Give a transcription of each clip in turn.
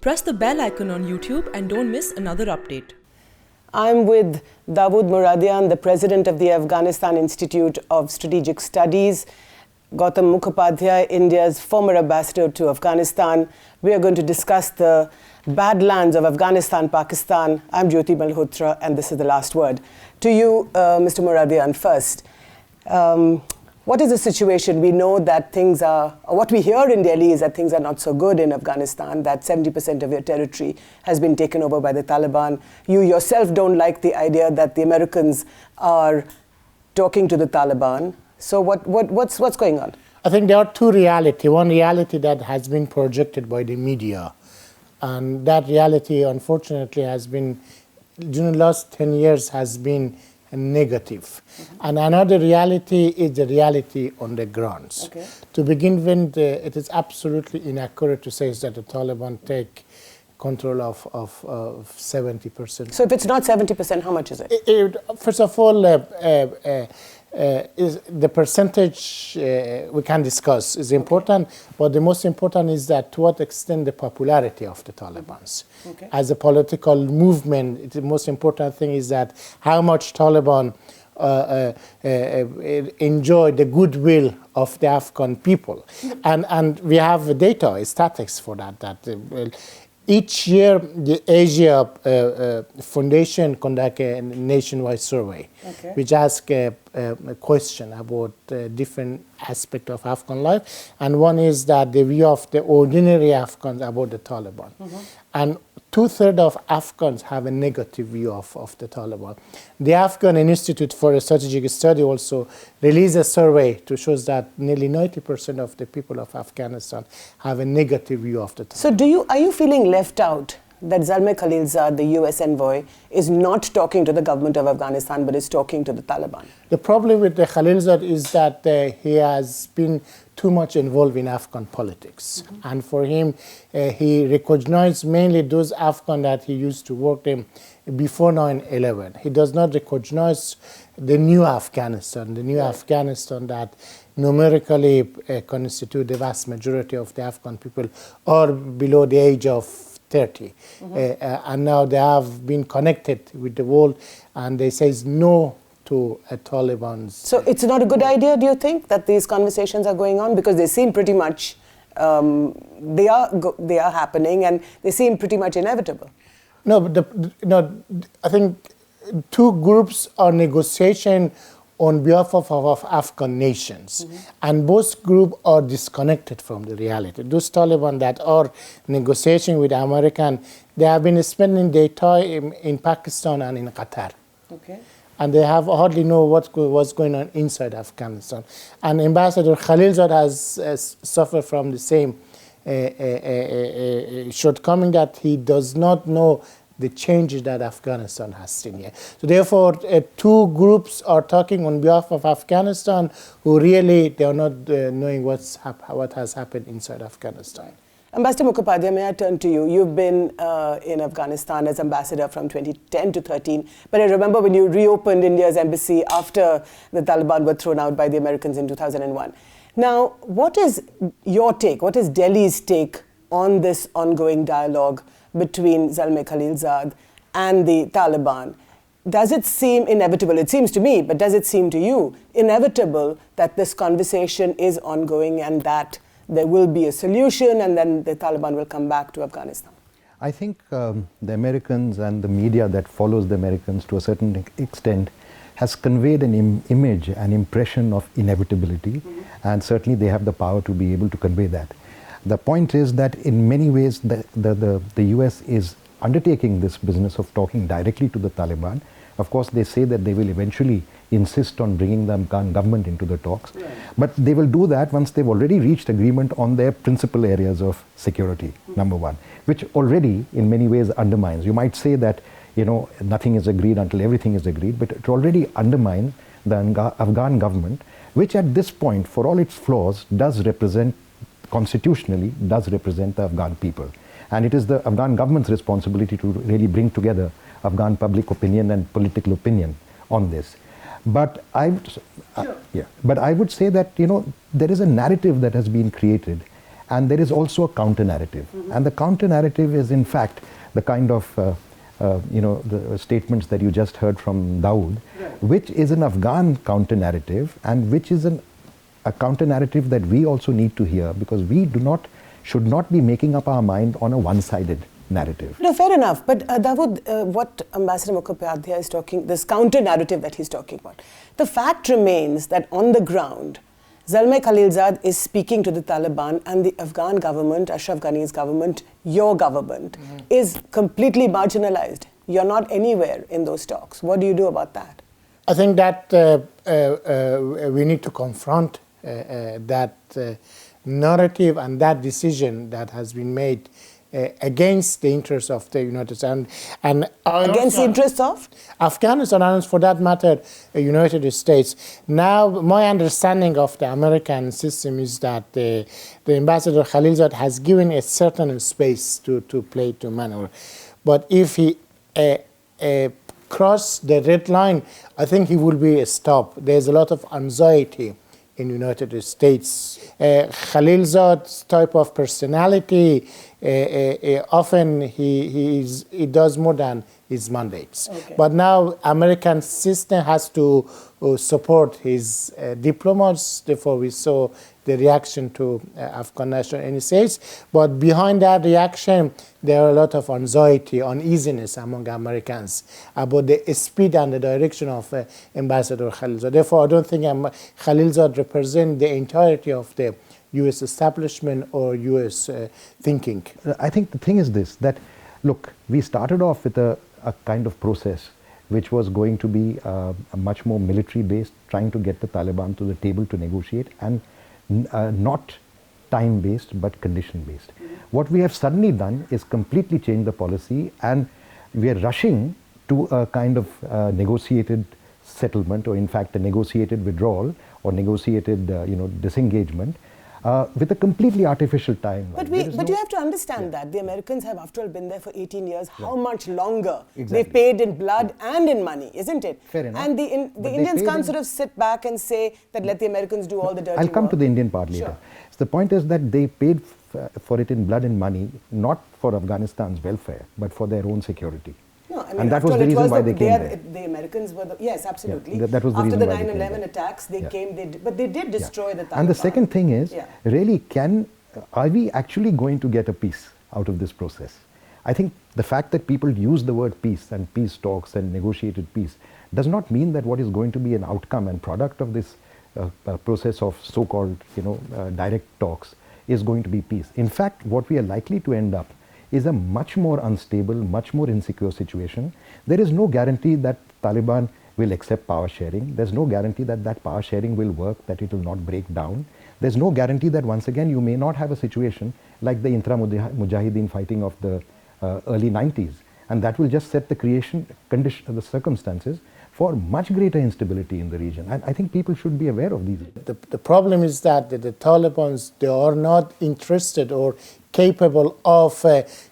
Press the bell icon on YouTube and don't miss another update. I'm with Davood Moradian, the president of the Afghanistan Institute of Strategic Studies, Gautam Mukhopadhaya, India's former ambassador to Afghanistan. We are going to discuss the badlands of Afghanistan, Pakistan. I'm Jyoti Malhotra, and this is The Last Word. To you, Mr. Moradian, first. What is the situation? We know that things are, what we hear in Delhi is that things are not so good in Afghanistan, that 70% of your territory has been taken over by the Taliban. You yourself don't like the idea that the Americans are talking to the Taliban. So what's going on? I think there are two realities. One reality that has been projected by the media, and that reality, unfortunately, has been, during the last 10 years, has been negative. And another reality is the reality on the grounds. Okay. To begin with, it is absolutely inaccurate to say that the Taliban take control of 70%. So if it's not 70%, how much is it? First of all, is the percentage we can discuss is important, but the most important is that to what extent the popularity of the Taliban. Okay. As a political movement, the most important thing is that how much Taliban enjoy the goodwill of the Afghan people. And we have data, statistics for that. Each year, the Asia Foundation conducts a nationwide survey, okay, which asks a question about different aspects of Afghan life. And one is that the view of the ordinary Afghans about the Taliban. And 2/3 of Afghans have a negative view of the Taliban. The Afghan Institute for Strategic Study also released a survey to show that nearly 90% of the people of Afghanistan have a negative view of the Taliban. So are you feeling left out that Zalmay Khalilzad, the US envoy, is not talking to the government of Afghanistan but is talking to the Taliban? The problem with the Khalilzad is that he has been too much involved in Afghan politics. And for him, he recognized mainly those Afghans that he used to work them before 9/11. He does not recognize the new Afghanistan, Afghanistan that numerically constitute the vast majority of the Afghan people are below the age of 30. And now they have been connected with the world, and they say no to Taliban. So it's not a good idea, do you think, that these conversations are going on? Because they seem pretty much, they are happening, and they seem pretty much inevitable. No, but I think two groups are negotiating on behalf of Afghan nations, and both groups are disconnected from the reality. Those Taliban that are negotiating with American, they have been spending their time in Pakistan and in Qatar. Okay. And they have hardly know what's going on inside Afghanistan. And Ambassador Khalilzad has suffered from the same shortcoming, that he does not know the changes that Afghanistan has seen here. So therefore, two groups are talking on behalf of Afghanistan who really, they are not knowing what has happened inside Afghanistan. Ambassador Mukhopadhaya, may I turn to you? You've been in Afghanistan as ambassador from 2010 to 13, but I remember when you reopened India's embassy after the Taliban were thrown out by the Americans in 2001. Now, what is your take, what is Delhi's take on this ongoing dialogue between Zalmay Khalilzad and the Taliban? Does it seem inevitable? It seems to me, but does it seem to you inevitable that this conversation is ongoing and that there will be a solution and then the Taliban will come back to Afghanistan? I think the Americans and the media that follows the Americans to a certain extent has conveyed an image, an impression of inevitability, and certainly they have the power to be able to convey that. The point is that in many ways the US is undertaking this business of talking directly to the Taliban. Of course, they say that they will eventually insist on bringing the Afghan government into the talks. Right. But they will do that once they've already reached agreement on their principal areas of security, number one, which already in many ways undermines. You might say that, nothing is agreed until everything is agreed, but it already undermines the Afghan government, which at this point, for all its flaws, constitutionally does represent the Afghan people. And it is the Afghan government's responsibility to really bring together Afghan public opinion and political opinion on this. But I would say that, there is a narrative that has been created, And there is also a counter-narrative. And the counter-narrative is, in fact, the kind of the statements that you just heard from Dawood, which is an Afghan counter-narrative, and which is a counter-narrative that we also need to hear, because we should not be making up our mind on a one-sided narrative. No, fair enough. But Davood, what Ambassador Mukhopadhaya is talking, this counter-narrative that he's talking about, the fact remains that on the ground, Zalmay Khalilzad is speaking to the Taliban, and the Afghan government, Ashraf Ghani's government, your government, is completely marginalized. You're not anywhere in those talks. What do you do about that? I think that we need to confront that narrative and that decision that has been made against the interests of the United States. And against the interests of? Afghanistan, and for that matter, the United States. Now, my understanding of the American system is that the Ambassador Khalilzad has given a certain space to play, to maneuver. But if he cross the red line, I think he will be stopped. There's a lot of anxiety in the United States. Khalilzad's type of personality, often he does more than his mandates. Okay. But now American system has to support his diplomats. Therefore, we saw the reaction to Afghan national initiatives. But behind that reaction, there are a lot of anxiety, uneasiness among Americans about the speed and the direction of Ambassador Khalilzad. Therefore, I don't think Khalilzad represents the entirety of the U.S. establishment or U.S. thinking. I think the thing is this, that look, we started off with a kind of process which was going to be a much more military-based, trying to get the Taliban to the table to negotiate, and not time-based but condition-based. What we have suddenly done is completely change the policy, and we are rushing to a kind of negotiated settlement, or in fact a negotiated withdrawal or negotiated disengagement, with a completely artificial time. But you have to understand that the Americans have, after all, been there for 18 years. How much longer? Exactly. They've paid in blood and in money, isn't it? Fair enough. And the Indians can't sort of sit back and say that let the Americans do all the dirty work. I'll come to the Indian part later. Sure. So the point is that they paid for it in blood and money, not for Afghanistan's welfare, but for their own security. No, I mean, and that was the reason why they came there. The Americans were yes, absolutely. Yeah, that was the after reason the why they 9/11 attacks, they came, but they did destroy the Taliban. And the second thing is, really, are we actually going to get a peace out of this process? I think the fact that people use the word peace and peace talks and negotiated peace does not mean that what is going to be an outcome and product of this process of so-called direct talks is going to be peace. In fact, what we are likely to end up is a much more unstable, much more insecure situation. There is no guarantee that Taliban will accept power sharing. There's no guarantee that that power sharing will work, that it will not break down. There's no guarantee that once again you may not have a situation like the intra-Mujahideen fighting of the early 90s. And that will just set the circumstances for much greater instability in the region. And I think people should be aware of these. The problem is that the Taliban, they are not interested or capable of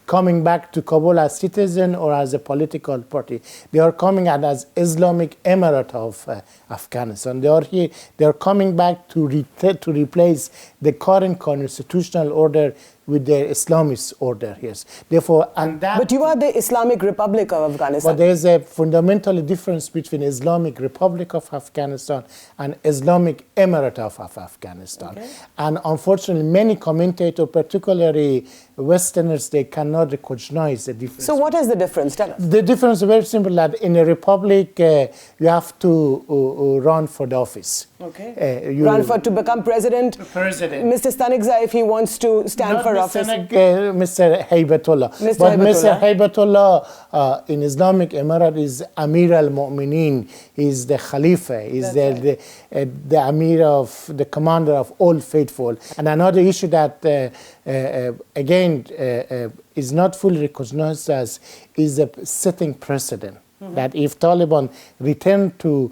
coming back to Kabul as citizen or as a political party. They are coming out as Islamic Emirate of Afghanistan. They are here. They are coming back to replace the current constitutional order with their Islamist order. Yes. Therefore, and that. But you are the Islamic Republic of Afghanistan. But there is a fundamental difference between Islamic Republic of Afghanistan and Islamic Emirate of Afghanistan. Okay. And unfortunately, many commentators, particularly Westerners, they cannot recognize the difference. So what is the difference? Tell us. The difference is very simple, that in a republic, you have to run for the office. Okay. Run to become president. President. Mr. Stanigza, if he wants to stand for office. Mr. Haybatullah. Mr. Haybatullah in Islamic Emirate is Amir al-Mu'mineen. He's the Khalifa. He's the Amir of, the commander of all faithful. And another issue that, again, is not fully recognized as is a setting precedent. That if Taliban return to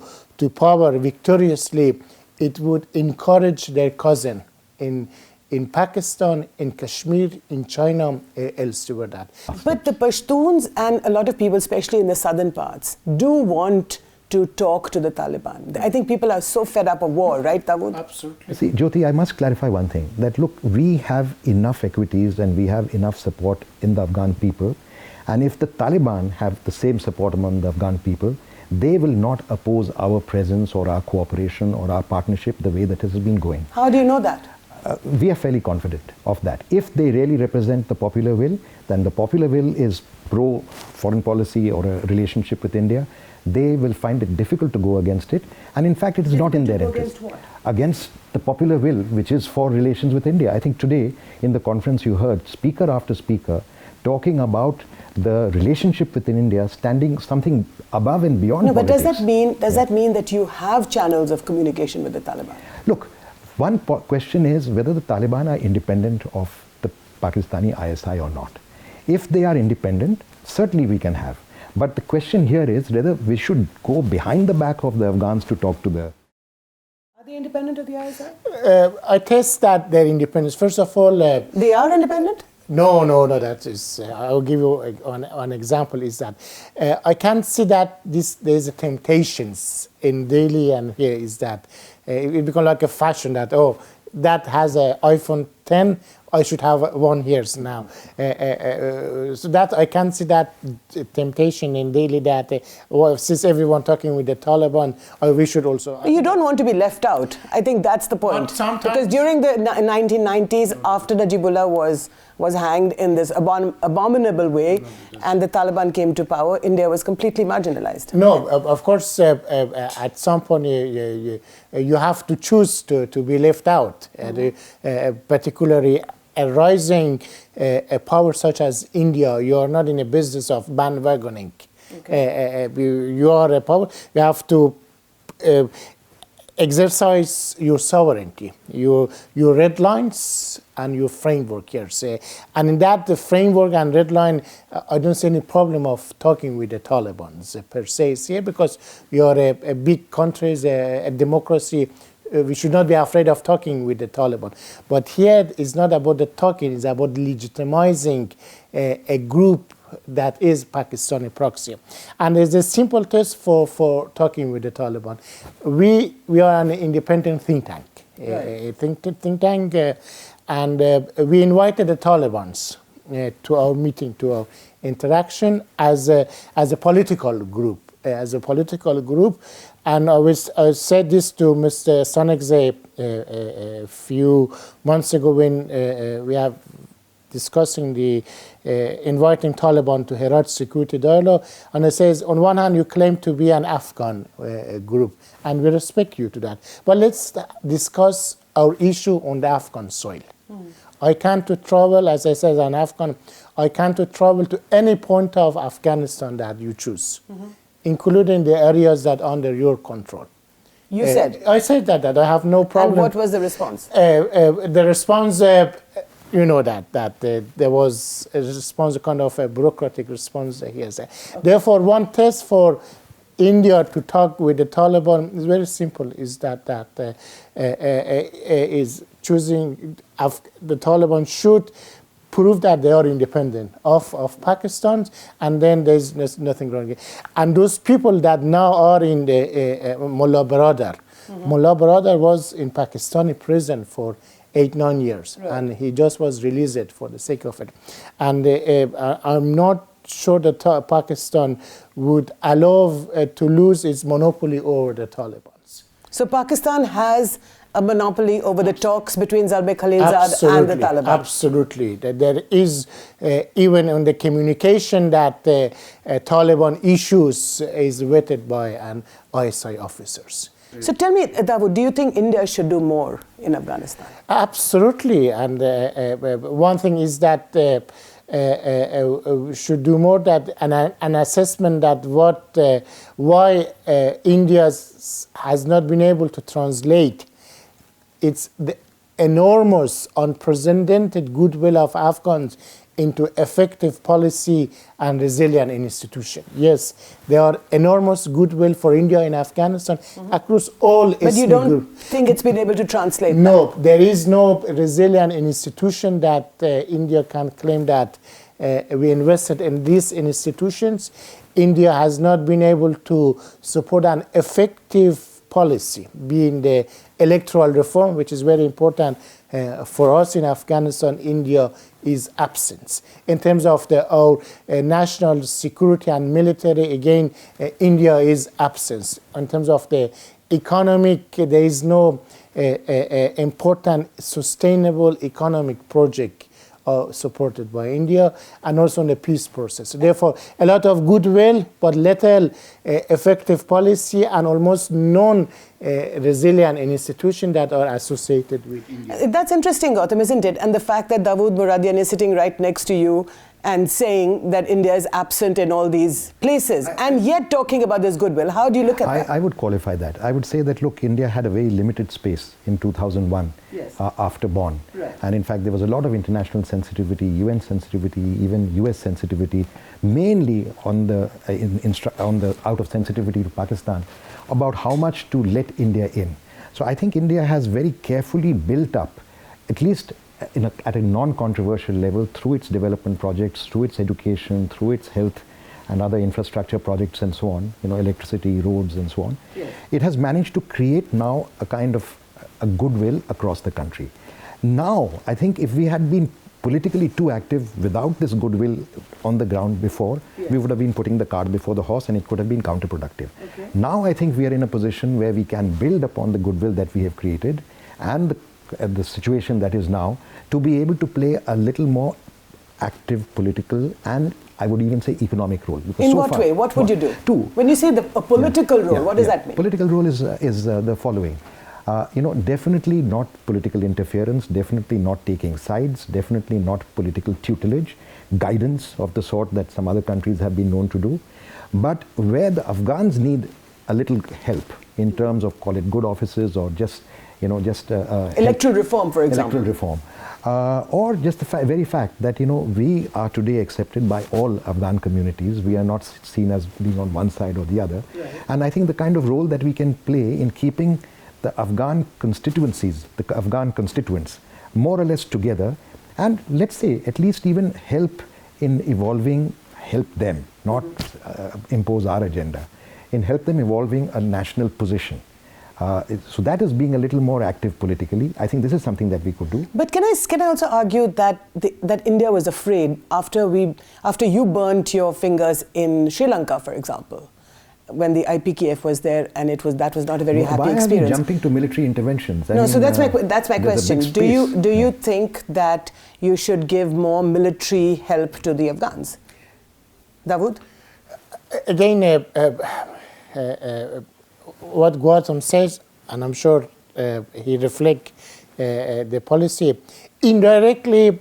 power victoriously, it would encourage their cousin in Pakistan, in Kashmir, in China, elsewhere. That. But the Pashtuns and a lot of people, especially in the southern parts, do want to talk to the Taliban? I think people are so fed up of war, right, Davood? Absolutely. See, Jyoti, I must clarify one thing, that look, we have enough equities and we have enough support in the Afghan people, and if the Taliban have the same support among the Afghan people, they will not oppose our presence or our cooperation or our partnership the way that it has been going. How do you know that? We are fairly confident of that. If they really represent the popular will, then the popular will is pro-foreign policy or a relationship with India. They will find it difficult to go against it. And in fact, it is not in their interest. Against what? Against the popular will, which is for relations with India. I think today, in the conference you heard, speaker after speaker talking about the relationship within India standing something above and beyond No, but politics. does that mean that you have channels of communication with the Taliban? Look, one question is whether the Taliban are independent of the Pakistani ISI or not. If they are independent, certainly we can have. But the question here is whether we should go behind the back of the Afghans to talk to the... Are they independent of the ISI? I test that their independence. First of all, They are independent? No, that is, I'll give you an example is that I can see that there's a temptations in Delhi and here is that it becomes like a fashion that, oh, that has an iPhone 10, I should have one here now. So that I can see that temptation in Delhi that well, since everyone talking with the Taliban, we should also... You don't want to be left out. I think that's the point. But sometimes- Because during the 1990s, after Najibullah was hanged in this abominable way, and the Taliban came to power, India was completely marginalized. No, of course, at some point you have to choose to be left out, particularly a rising power such as India. You are not in a business of bandwagoning. Okay. You are a power. You have to exercise your sovereignty, your red lines and your framework here. And in that the framework and red line, I don't see any problem of talking with the Taliban per se here because you are a big country, a democracy. We should not be afraid of talking with the Taliban. But here it's not about the talking, it's about legitimizing a group that is Pakistani proxy. And there's a simple test for talking with the Taliban. We are an independent think tank, a think tank, and we invited the Talibans to our meeting, to our interaction as a political group. And I said this to Mr. Sanekze a few months ago when we have discussing the inviting Taliban to Herat Security Dialogue. And it says, on one hand, you claim to be an Afghan group, and we respect you to that. But let's discuss our issue on the Afghan soil. I can't travel, as I said, as an Afghan, I can't travel to any point of Afghanistan that you choose, including the areas that are under your control. You said? I said that I have no problem. And what was the response? The response, you know that there was a response, a kind of a bureaucratic response here. Okay. Therefore, one test for India to talk with the Taliban is very simple, is that is choosing, the Taliban should prove that they are independent of Pakistan, and then there's nothing wrong. And those people that now are in the Mullah Baradar, Mullah Baradar was in Pakistani prison for 8-9 years, right. And he just was released for the sake of it. And I'm not sure that Pakistan would allow to lose its monopoly over the Taliban. So Pakistan has a monopoly over the talks between Zalmay Khalilzad and the Taliban? Absolutely. There is, even on the communication that Taliban issues is vetted by an ISI officers. So tell me, Davood, do you think India should do more in Afghanistan? Absolutely. And one thing is that should do more, that an assessment that why India has not been able to translate its the enormous, unprecedented goodwill of Afghans into effective policy and resilient institution. Yes, there are enormous goodwill for India in Afghanistan across all its... But you don't think it's been able to translate No, there is no resilient institution that India can claim that we invested in these institutions, India has not been able to support an effective policy, being the electoral reform, which is very important for us in Afghanistan. India is absent. In terms of our national security and military, again, India is absent. In terms of the economic, there is no important sustainable economic project supported by India, and also in the peace process. Therefore, a lot of goodwill, but little effective policy, and almost non-resilient institutions that are associated with India. That's interesting, Gautam, isn't it? And the fact that Davood Moradian is sitting right next to you and saying that India is absent in all these places, and yet talking about this goodwill. How do you look at that? I would qualify that. I would say that, look, India had a very limited space in 2001 after Bonn. Right. And in fact, there was a lot of international sensitivity, UN sensitivity, even US sensitivity, mainly on the out of sensitivity to Pakistan, about how much to let India in. So I think India has very carefully built up, at least at a non-controversial level, through its development projects, through its education, through its health and other infrastructure projects and so on, electricity, roads and so on. Yes. It has managed to create now a kind of a goodwill across the country. Now, I think if we had been politically too active without this goodwill on the ground before, we would have been putting the cart before the horse, and it could have been counterproductive. Okay. Now I think we are in a position where we can build upon the goodwill that we have created and the situation that is now, to be able to play a little more active political and I would even say economic role. Because in what way? What would you do? Two. When you say a political role, what does that mean? Political role is the following. Definitely not political interference, definitely not taking sides, definitely not political tutelage, guidance of the sort that some other countries have been known to do. But where the Afghans need a little help in terms of, call it good offices or just electoral reform, for example. Electoral reform. Or just the very fact that, we are today accepted by all Afghan communities. We are not seen as being on one side or the other. Right. And I think the kind of role that we can play in keeping the Afghan constituencies, the Afghan constituents, more or less together, and let's say at least even help in evolving, help them, not impose our agenda, in help them evolving a national position. So that is being a little more active politically. I think this is something that we could do. But can I also argue that that India was afraid after you burnt your fingers in Sri Lanka, for example, when the IPKF was there, and that was not a very happy experience. Why are we jumping to military interventions? So that's my question. Do you think that you should give more military help to the Afghans? Davood? Again, what Gautam says, and I'm sure he reflects the policy, indirectly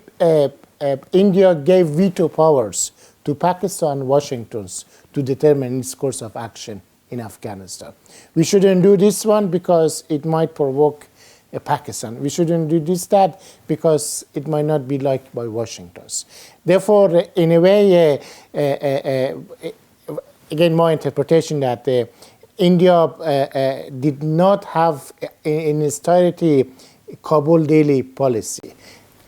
India gave veto powers to Pakistan, Washington, to determine its course of action in Afghanistan. We shouldn't do this one because it might provoke Pakistan. We shouldn't do that because it might not be liked by Washington. Therefore, in a way, again, my interpretation that India did not have in its entirety Kabul-Delhi policy.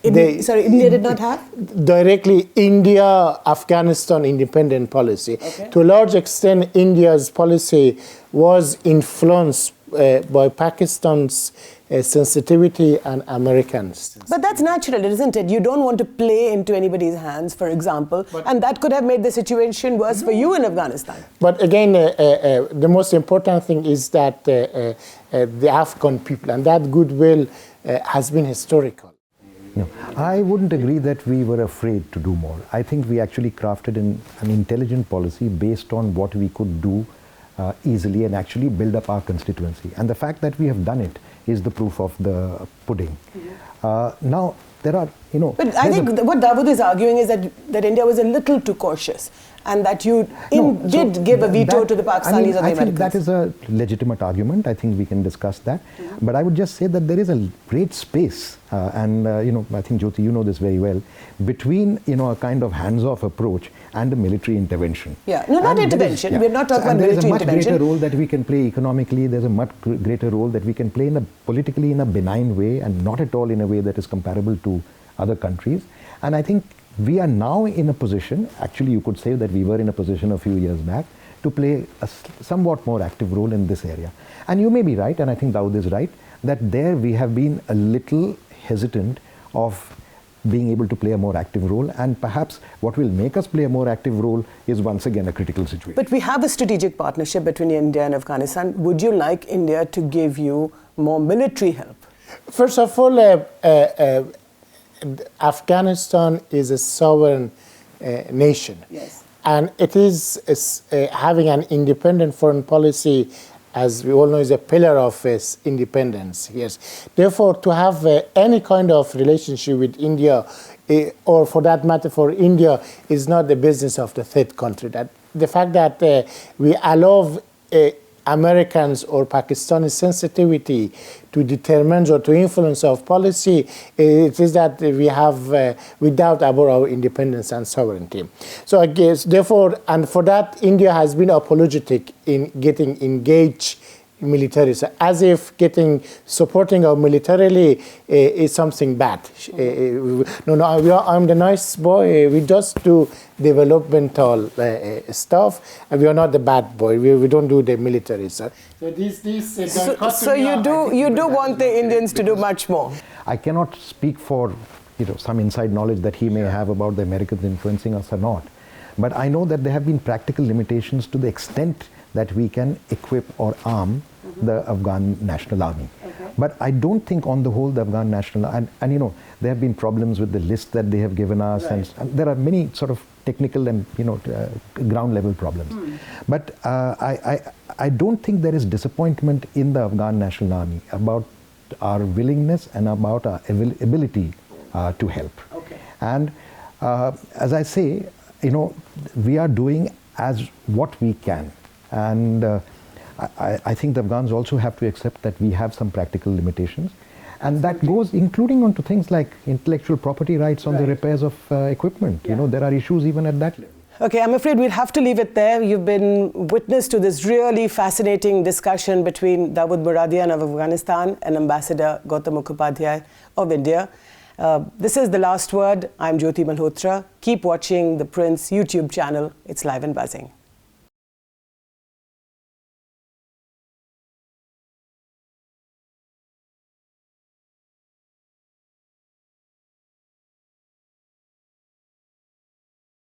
India did not have? Directly India-Afghanistan independent policy. Okay. To a large extent, India's policy was influenced by Pakistan's sensitivity and Americans. But that's natural, isn't it? You don't want to play into anybody's hands, for example, and that could have made the situation worse for you in Afghanistan. But again, the most important thing is that the Afghan people, and that goodwill has been historical. No, I wouldn't agree that we were afraid to do more. I think we actually crafted an intelligent policy based on what we could do easily and actually build up our constituency. And the fact that we have done it is the proof of the pudding. Now, there are, But I think what Davood is arguing is that India was a little too cautious, and that you did give a veto to the Pakistanis or the Americans. I think that is a legitimate argument. I think we can discuss that. But I would just say that there is a great space, and I think, Jyoti, you know this very well, between a kind of hands-off approach and a military intervention. Yeah, no, not intervention. We're not talking about military intervention. There is a much greater role that we can play economically. There's a much greater role that we can play politically in a benign way, and not at all in a way that is comparable to other countries. And I think we are now in a position, actually you could say that we were in a position a few years back, to play a somewhat more active role in this area. And you may be right, and I think Davood is right, that there we have been a little hesitant of being able to play a more active role, and perhaps what will make us play a more active role is once again a critical situation. But we have a strategic partnership between India and Afghanistan. Would you like India to give you more military help? First of all, Afghanistan is a sovereign nation. Yes. And it is having an independent foreign policy, as we all know, is a pillar of its independence. Yes. Therefore, to have any kind of relationship with India, or for that matter for India, is not the business of the third country. That the fact that we allow Americans or Pakistani sensitivity to determine or to influence of policy, it is that we have we doubt about our independence and sovereignty. So I guess, therefore, and for that, India has been apologetic in getting engaged military, so as if supporting our militarily is something bad. I'm the nice boy. We just do developmental stuff, and we are not the bad boy. We don't do the military. So you do want the Indians to do much more. I cannot speak for some inside knowledge that he may have about the Americans influencing us or not, but I know that there have been practical limitations to the extent that we can equip or arm the Afghan National Army. Okay. But I don't think on the whole the Afghan National, and there have been problems with the list that they have given us, right. and there are many sort of technical and ground level problems. But I don't think there is disappointment in the Afghan National Army about our willingness and about our ability to help. Okay. And as I say, we are doing as what we can. And I think the Afghans also have to accept that we have some practical limitations. And that goes including onto things like intellectual property rights on the repairs of equipment. Yeah. There are issues even at that level. Okay, I'm afraid we'll have to leave it there. You've been witness to this really fascinating discussion between Davood Moradian of Afghanistan and Ambassador Gautam Mukhopadhaya of India. This is The Last Word. I'm Jyoti Malhotra. Keep watching The Print's YouTube channel. It's live and buzzing.